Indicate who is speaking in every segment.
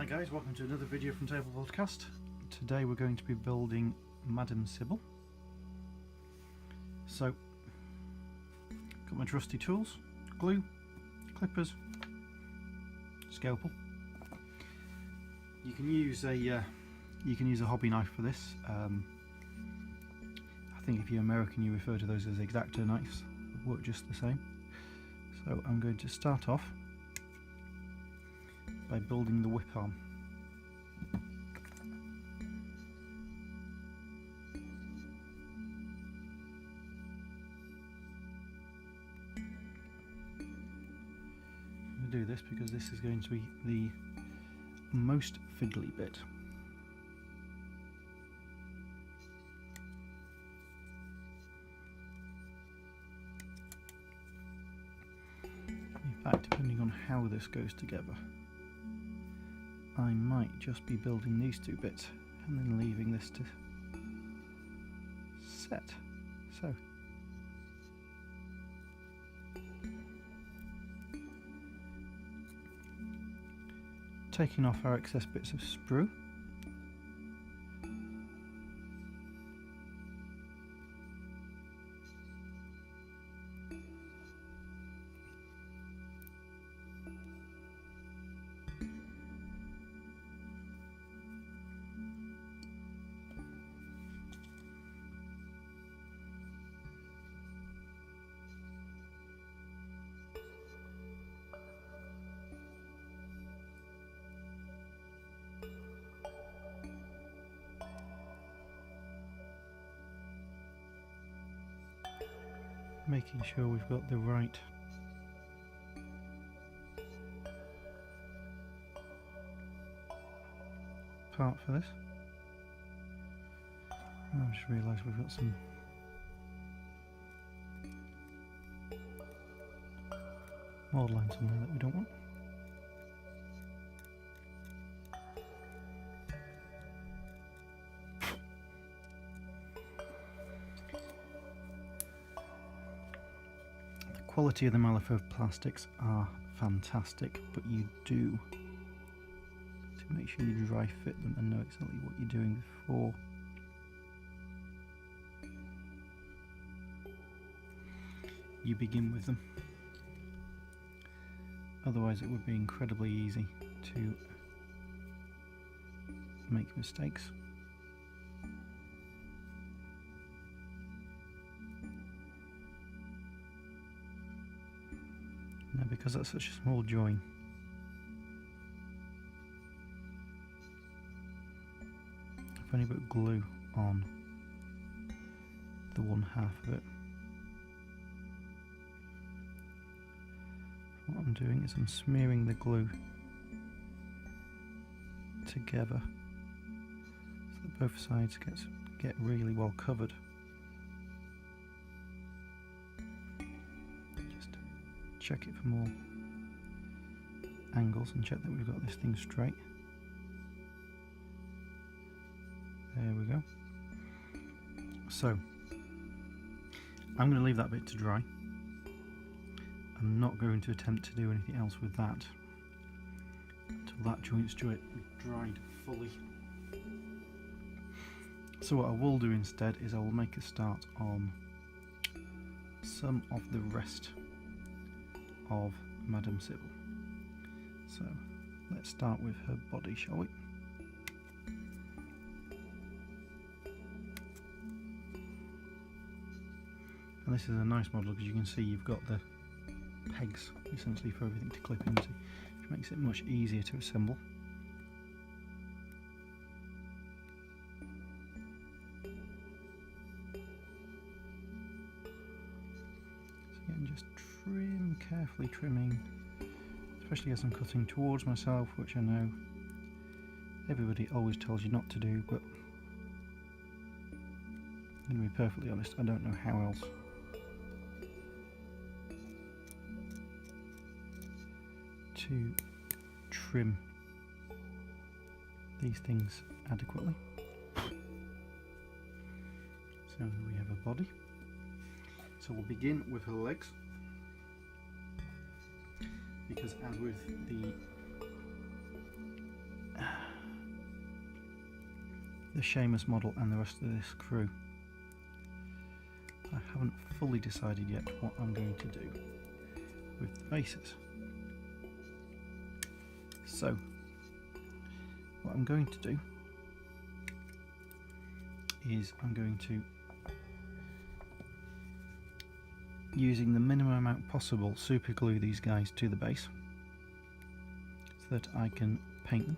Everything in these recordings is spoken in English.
Speaker 1: Hi guys, welcome to another video from Table Podcast. Today we're going to be building Madame Sybelle. So, got my trusty tools, glue, clippers, scalpel. You can use a hobby knife for this. I think if you're American you refer to those as X-Acto knives. They work just the same. So I'm going to start off by building the whip arm. I'm going to do this because this is going to be the most fiddly bit. In fact, depending on how this goes together, I might just be building these two bits and then leaving this to set. So, taking off our excess bits of sprue. Making sure we've got the right part for this. I just realised we've got some mould lines on there that we don't want. The quality of the Malifaux plastics are fantastic, but you do to make sure you dry fit them and know exactly what you're doing before you begin with them. Otherwise it would be incredibly easy to make mistakes. Now, because that's such a small join, I've only put glue on the one half of it. What I'm doing is I'm smearing the glue together so that both sides get really well covered. Just check it from all angles and check that we've got this thing straight. There we go. So I'm going to leave that bit to dry. I'm not going to attempt to do anything else with that until that joint's dried fully. So what I will do instead is I will make a start on some of the rest of Madame Sybelle. So let's start with her body, shall we? And this is a nice model because you can see you've got the pegs essentially for everything to clip into, which makes it much easier to assemble. So again, just carefully trimming, especially as I'm cutting towards myself, which I know everybody always tells you not to do, but I'm going to be perfectly honest, I don't know how else. To trim these things adequately. So we have a body. So we'll begin with her legs, because as with the the Seamus model and the rest of this crew. I haven't fully decided yet what I'm going to do with the bases. So, what I'm going to do is I'm going to, using the minimum amount possible, super glue these guys to the base so that I can paint them.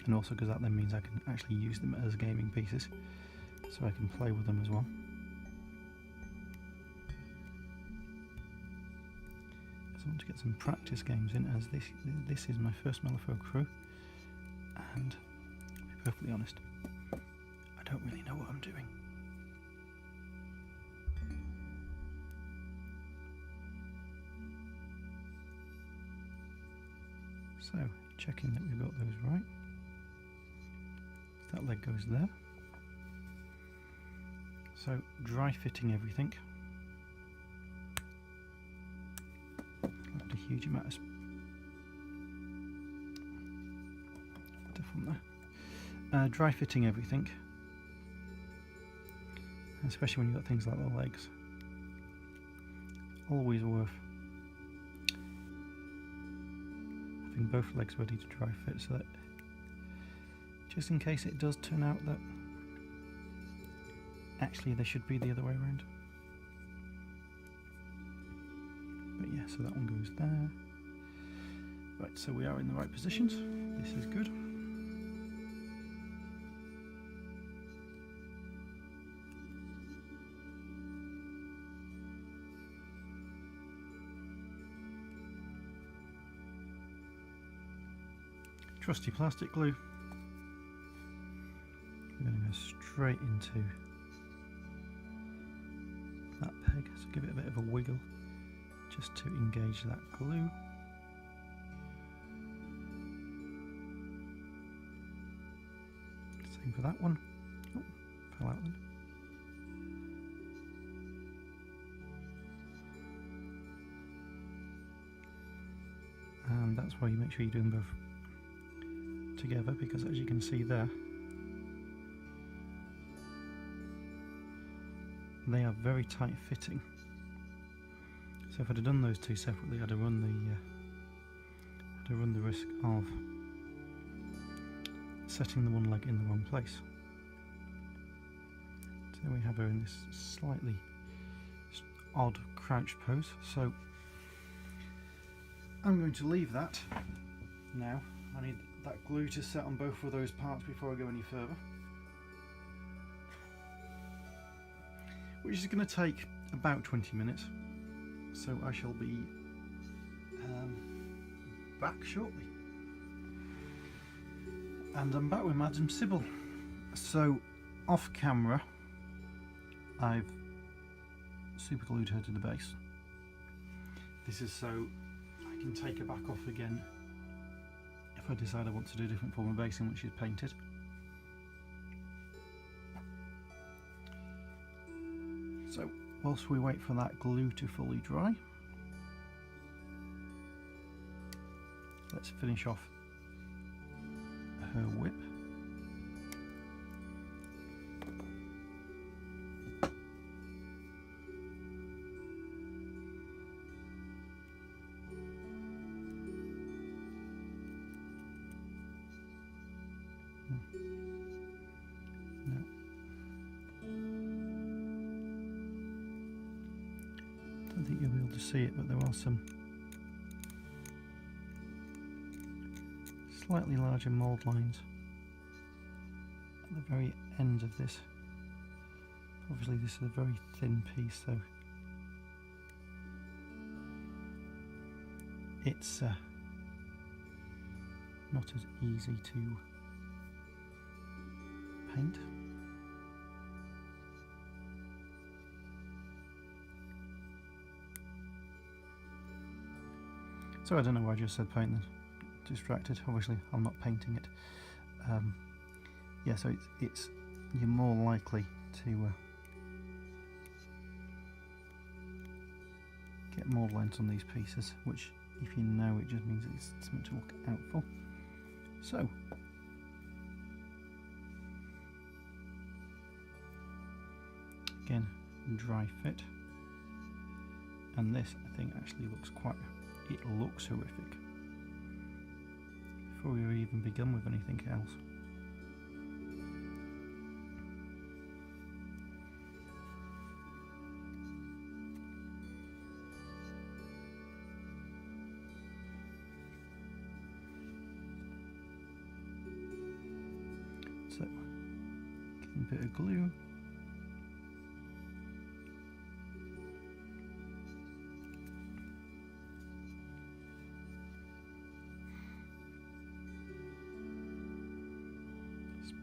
Speaker 1: And also because that then means I can actually use them as gaming pieces, so I can play with them as well. Because I want to get some practice games in, as this is my first Malifaux crew, and to be perfectly honest, I don't really know what I'm doing. So, checking that we've got those right. That leg goes there. So, dry fitting everything. Left a huge amount of stuff on there. Dry fitting everything, especially when you've got things like the legs. Always worth having both legs ready to dry fit, so that just in case it does turn out that actually they should be the other way around. But yeah, so that one goes there. Right, so we are in the right positions. This is good. Trusty plastic glue. We're going to go straight into that peg, so give it a bit of a wiggle just to engage that glue. Same for that one. Oh, fell out then. And that's why you make sure you do them both together, because as you can see there, they are very tight fitting. So if I'd have done those two separately, I'd have run the risk of setting the one leg in the wrong place. So we have her in this slightly odd crouch pose. So I'm going to leave that now. I need that glue to set on both of those parts before I go any further, which is going to take about 20 minutes, so I shall be back shortly. And I'm back with Madame Sybelle. So off camera I've super glued her to the base. This is so I can take her back off again if I decide I want to do a different form of basing which is painted. So whilst we wait for that glue to fully dry, let's finish off her whip. I don't think you'll be able to see it, but there are some slightly larger mould lines at the very end of this. Obviously this is a very thin piece, so it's not as easy to paint. So I don't know why I just said paint then. Distracted. Obviously I'm not painting it. Yeah, so it's you're more likely to get more lines on these pieces, which if you know, it just means it's something to look out for. So Again, dry fit. And this, I think, actually looks it looks horrific. Before we've even begun with anything else. So, getting a bit of glue.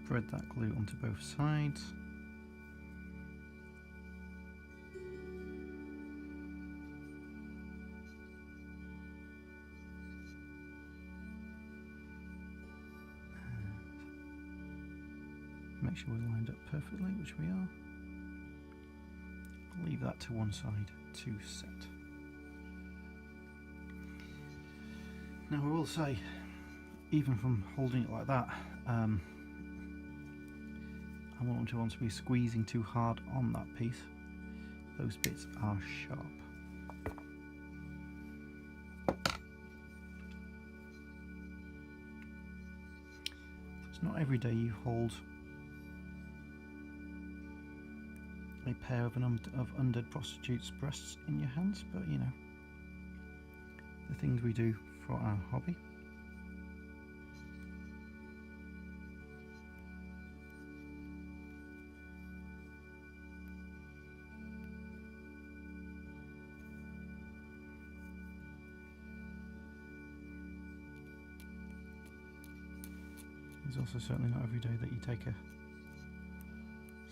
Speaker 1: Spread that glue onto both sides. Make sure we're lined up perfectly, which we are. Leave that to one side to set. Now I will say, even from holding it like that, I won't want to be squeezing too hard on that piece. Those bits are sharp. It's not every day you hold a pair of undead prostitutes' breasts in your hands, but you know, the things we do for our hobby. It's also certainly not every day that you take a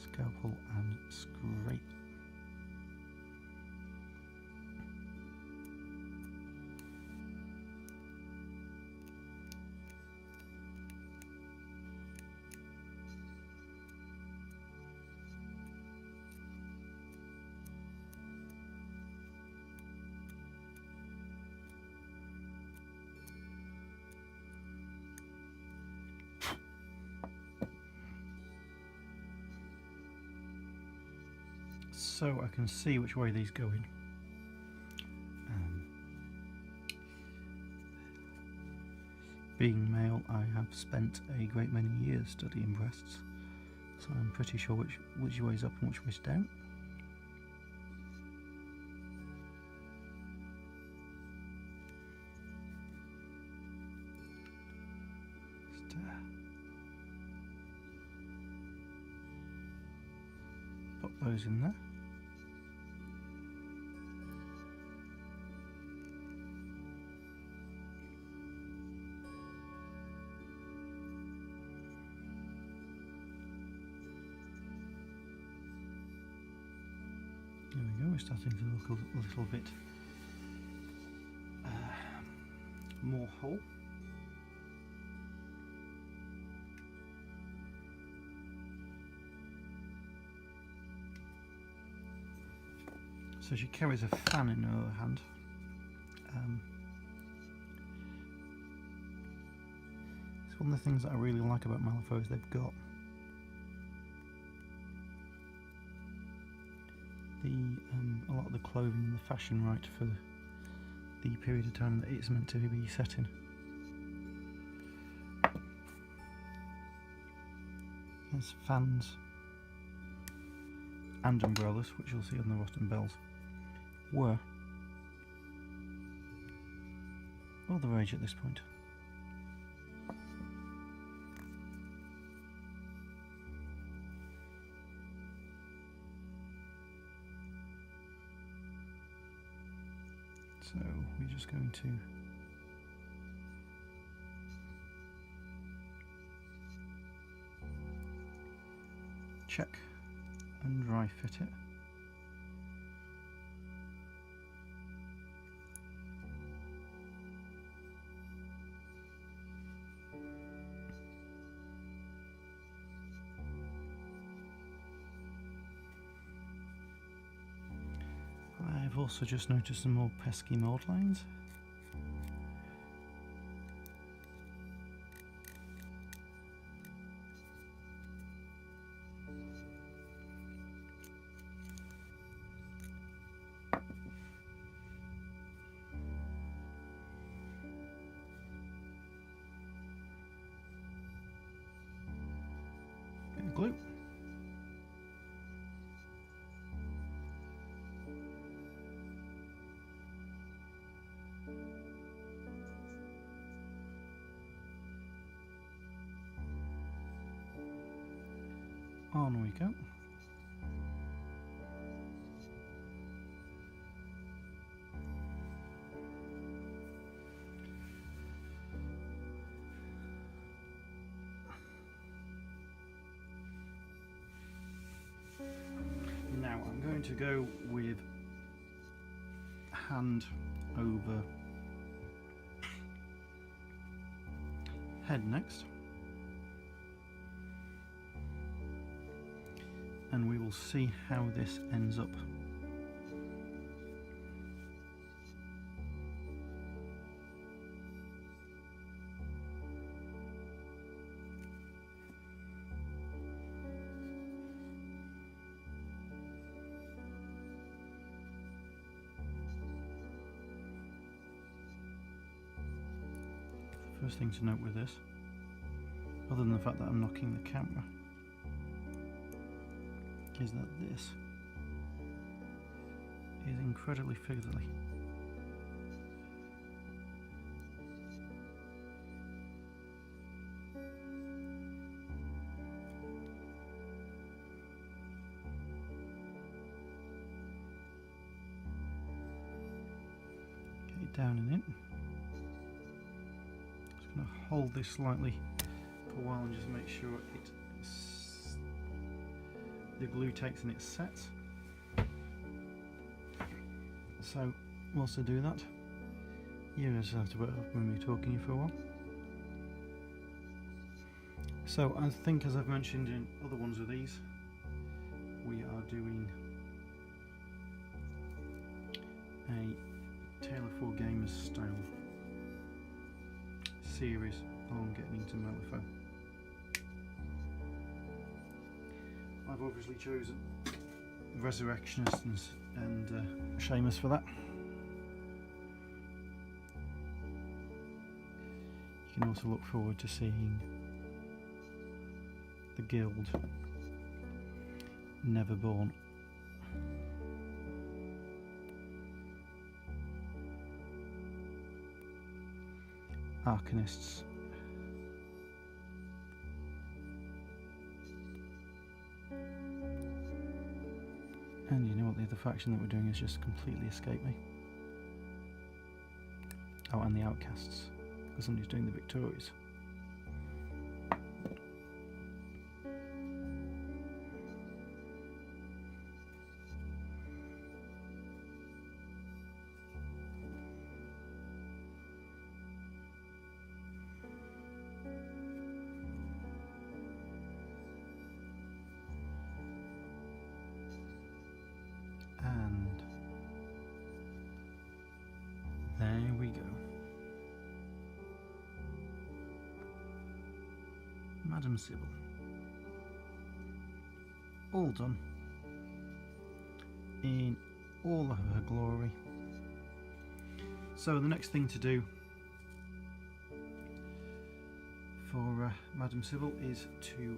Speaker 1: scalpel and scrape. So I can see which way these go in. Being male, I have spent a great many years studying breasts, so I'm pretty sure which way's up and which way's down. Just, pop those in there. There we go, we're starting to look a little bit more whole. So she carries a fan in her other hand. It's one of the things that I really like about Malifaux is they've got a lot of the clothing and the fashion right for the period of time that it's meant to be set in. There's fans and umbrellas, which you'll see on the Rotten Bells, were all the rage at this point. So we're just going to check and dry fit it. I've also just noticed some more pesky mold lines. On we go. Now I'm going to go with hand over head next, and we will see how this ends up. First thing to note with this, other than the fact that I'm knocking the camera, is that this is incredibly fiddly. Get it down and in. Hold this slightly for a while and just make sure the glue takes and it sets. So whilst I do that, you just have to wait up with me talking you for a while. So I think, as I've mentioned in other ones of these, we are doing a Tale of Four Gamers style series on getting into Malifaux. I've obviously chosen Resurrectionists and Shamus for that. You can also look forward to seeing the Guild Neverborn. Arcanists. And you know what, the other faction that we're doing has just completely escaped me. Oh, and the Outcasts, because somebody's doing the Victorious. And there we go. Madame Sybelle. All done. In all of her glory. So the next thing to do for Madame Sybelle is to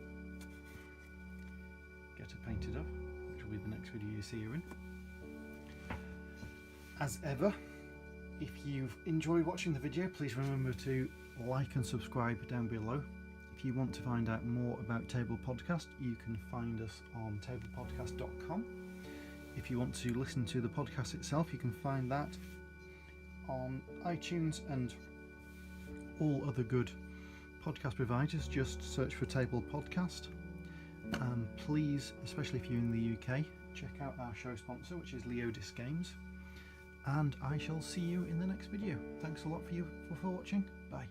Speaker 1: get her painted up, which will be the next video you see her in. As ever, if you've enjoyed watching the video, please remember to like and subscribe down below. If you want to find out more about Table Podcast, you can find us on tablepodcast.com. If you want to listen to the podcast itself, you can find that on iTunes and all other good podcast providers. Just search for Table Podcast. Please, especially if you're in the UK, check out our show sponsor, which is Lotus Games. And I shall see you in the next video. Thanks a lot for watching. Bye.